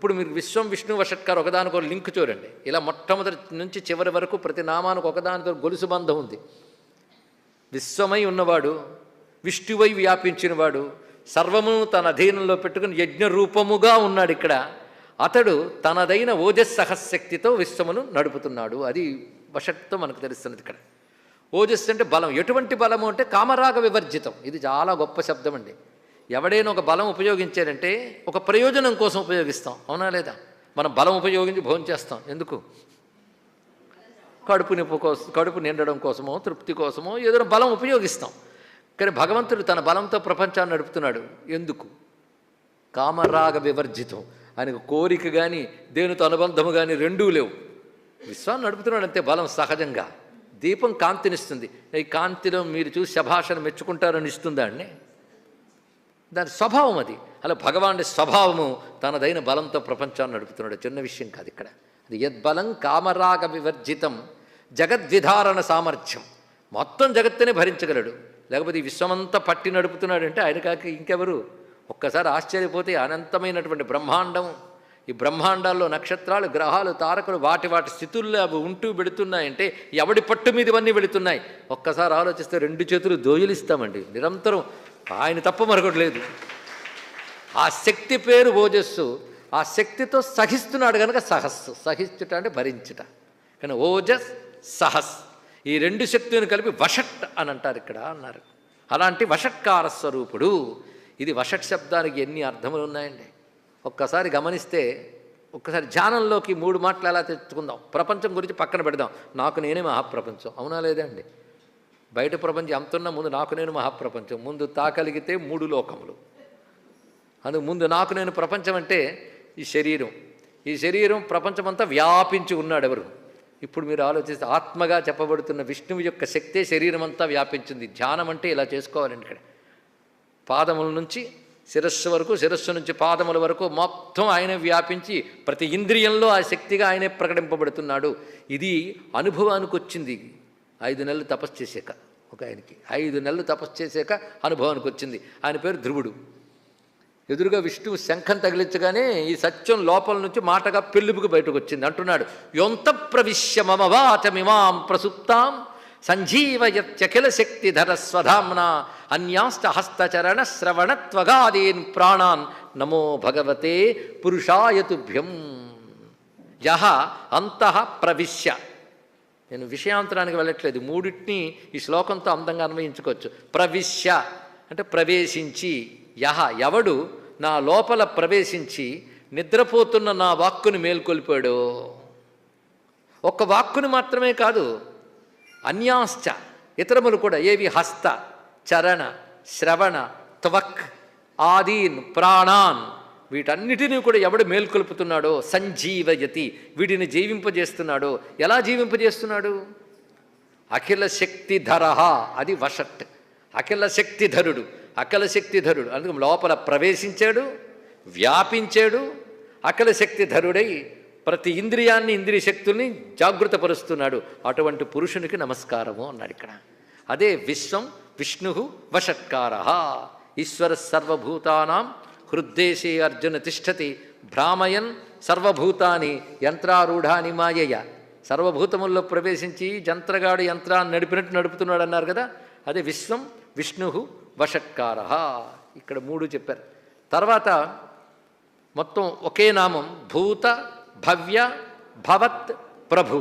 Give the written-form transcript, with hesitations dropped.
ఇప్పుడు మీరు విశ్వం విష్ణు వషట్కార్ ఒకదానికి ఒక లింక్ చూడండి. ఇలా మొట్టమొదటి నుంచి చివరి వరకు ప్రతి నామానికి ఒకదానితో గొలుసు బంధం ఉంది. విశ్వమై ఉన్నవాడు, విష్ణువై వ్యాపించినవాడు, సర్వమును తన అధీనంలో పెట్టుకుని యజ్ఞరూపముగా ఉన్నాడు. ఇక్కడ అతడు తనదైన ఓజస్సహశక్తితో విశ్వమును నడుపుతున్నాడు. అది వషట్తో మనకు తెలుస్తున్నది. ఇక్కడ ఓజస్సు అంటే బలం. ఎటువంటి బలము అంటే కామరాగ వివర్జితం. ఇది చాలా గొప్ప శబ్దం అండి. ఎవడైనా ఒక బలం ఉపయోగించాడంటే ఒక ప్రయోజనం కోసం ఉపయోగిస్తాం, అవునా లేదా? మనం బలం ఉపయోగించి భోజనం చేస్తాం ఎందుకు? కడుపు నిండడం కోసమో, తృప్తి కోసమో ఏదైనా బలం ఉపయోగిస్తాం. కానీ భగవంతుడు తన బలంతో ప్రపంచాన్ని నడుపుతున్నాడు. ఎందుకు? కామరాగ వివర్జితం. ఆయనకు కోరిక కానీ దేనితో అనుబంధము కానీ రెండూ లేవు. విశ్వాన్ని నడుపుతున్నాడు అంతే. బలం సహజంగా. దీపం కాంతినిస్తుంది. ఈ కాంతిలో మీరు చూసి శభాషను మెచ్చుకుంటారని ఇస్తుందా అండి? దాని స్వభావం అది. అలా భగవానుడి స్వభావము తనదైన బలంతో ప్రపంచాన్ని నడుపుతున్నాడు. చిన్న విషయం కాదు ఇక్కడ. అది యద్బలం కామరాగ వివర్జితం జగద్విధారణ సామర్థ్యం. మొత్తం జగత్తునే భరించగలడు. లేకపోతే ఈ విశ్వమంతా పట్టి నడుపుతున్నాడంటే ఆయన కాక ఇంకెవరు? ఒక్కసారి ఆశ్చర్యపోతే అనంతమైనటువంటి బ్రహ్మాండం, ఈ బ్రహ్మాండాల్లో నక్షత్రాలు, గ్రహాలు, తారకులు వాటి స్థితుల్లో అవి ఉంటూ పెడుతున్నాయంటే ఎవడి పట్టు మీద ఇవన్నీ వెళుతున్నాయి. ఒక్కసారి ఆలోచిస్తే 2 చేతులు దోయలిస్తామండి. నిరంతరం ఆయన తప్ప మరొకటి లేదు. ఆ శక్తి పేరు ఓజస్సు. ఆ శక్తితో సహిస్తున్నాడు కనుక సహస్సు. సహించుట అంటే భరించుట. కానీ ఓజస్ సహస్ ఈ 2 శక్తులను కలిపి వషట్ అని అంటారు ఇక్కడ అన్నారు. అలాంటి వషట్కార స్వరూపుడు. ఇది వషట్ శబ్దానికి ఎన్ని అర్థములు ఉన్నాయండి. ఒక్కసారి గమనిస్తే, ఒక్కసారి ధ్యానంలోకి 3 మాటలు ఎలా తెచ్చుకుందాం. ప్రపంచం గురించి పక్కన పెడదాం. నాకు నేనే మహాప్రపంచం, అవునా లేదా అండి? బయట ప్రపంచం ఎంతున్నా ముందు నాకు నేను మహాప్రపంచం. ముందు తాకలిగితే 3 లోకములు. అందుకు ముందు నాకు నేను ప్రపంచం అంటే ఈ శరీరం. ఈ శరీరం ప్రపంచమంతా వ్యాపించి ఉన్నాడు ఎవరు? ఇప్పుడు మీరు ఆలోచిస్తే ఆత్మగా చెప్పబడుతున్న విష్ణువు యొక్క శక్తే శరీరం అంతా వ్యాపించింది. ధ్యానం అంటే ఇలా చేసుకోవాలండి. ఇక్కడ పాదముల నుంచి శిరస్సు వరకు, శిరస్సు నుంచి పాదముల వరకు మొత్తం ఆయన వ్యాపించి ప్రతి ఇంద్రియంలో ఆ శక్తిగా ఆయనే ప్రకటింపబడుతున్నాడు. ఇది అనుభవానికి వచ్చింది 5 నెలలు తపస్సు చేశాక. ఒక ఆయనకి 5 నెలలు తపస్సు చేశాక అనుభవానికి వచ్చింది. ఆయన పేరు ధ్రువుడు. ఎదురుగా విష్ణువు శంఖం తగిలించగానే ఈ సత్యం లోపల నుంచి మాటగా పెళ్ళుబుకు బయటకు వచ్చింది. అంటున్నాడు, యోంత ప్రవిశ్య మమ వాచమిమాం ప్రసుప్తాం సంజీవయత్యఖిల శక్తిధర స్వధామ్నా అన్యాస్త హస్తచరణ శ్రవణత్వగాదీన్ ప్రాణాన్ నమో భగవతే పురుషాయ తుభ్యం. యహ అంతః ప్రవిశ్య. నేను విషయాంతరానికి వెళ్ళట్లేదు. 3 ఈ శ్లోకంతో అందంగా అన్వయించుకోవచ్చు. ప్రవిశ్య అంటే ప్రవేశించి. యహ ఎవడు నా లోపల ప్రవేశించి నిద్రపోతున్న నా వాక్కుని మేల్కొల్పాడో. ఒక్క వాక్కుని మాత్రమే కాదు, అన్యాశ్చ ఇతరములు కూడా. ఏవి? హస్త, చరణ, శ్రవణ, త్వక్ ఆదీన్ ప్రాణాన్. వీటన్నిటినీ కూడా ఎవడు మేల్కొల్పుతున్నాడో సంజీవయతి, వీటిని జీవింపజేస్తున్నాడో. ఎలా జీవింపజేస్తున్నాడు? అఖిల శక్తిధర. అది వషట్. అఖిల శక్తిధరుడు. అఖిల శక్తిధరుడు అందుకు లోపల ప్రవేశించాడు, వ్యాపించాడు. అఖిల శక్తిధరుడై ప్రతి ఇంద్రియాన్ని, ఇంద్రియ శక్తుల్ని జాగృతపరుస్తున్నాడు. అటువంటి పురుషునికి నమస్కారము అన్నాడు ఇక్కడ. అదే విశ్వం విష్ణు వషట్కార. ఈశ్వర సర్వభూతానాం హృద్దేశే అర్జున తిష్టతి భ్రామయన్ సర్వభూతాని యంత్రారూఢాని మాయయ. సర్వభూతముల్లో ప్రవేశించి జంత్రగాడు యంత్రాన్ని నడిపినట్టు నడుపుతున్నాడు అన్నారు కదా. అదే విశ్వం విష్ణు వషట్కార. ఇక్కడ 3 చెప్పారు. తర్వాత మొత్తం ఒకే నామం భూత భవ్య భవత్ ప్రభు.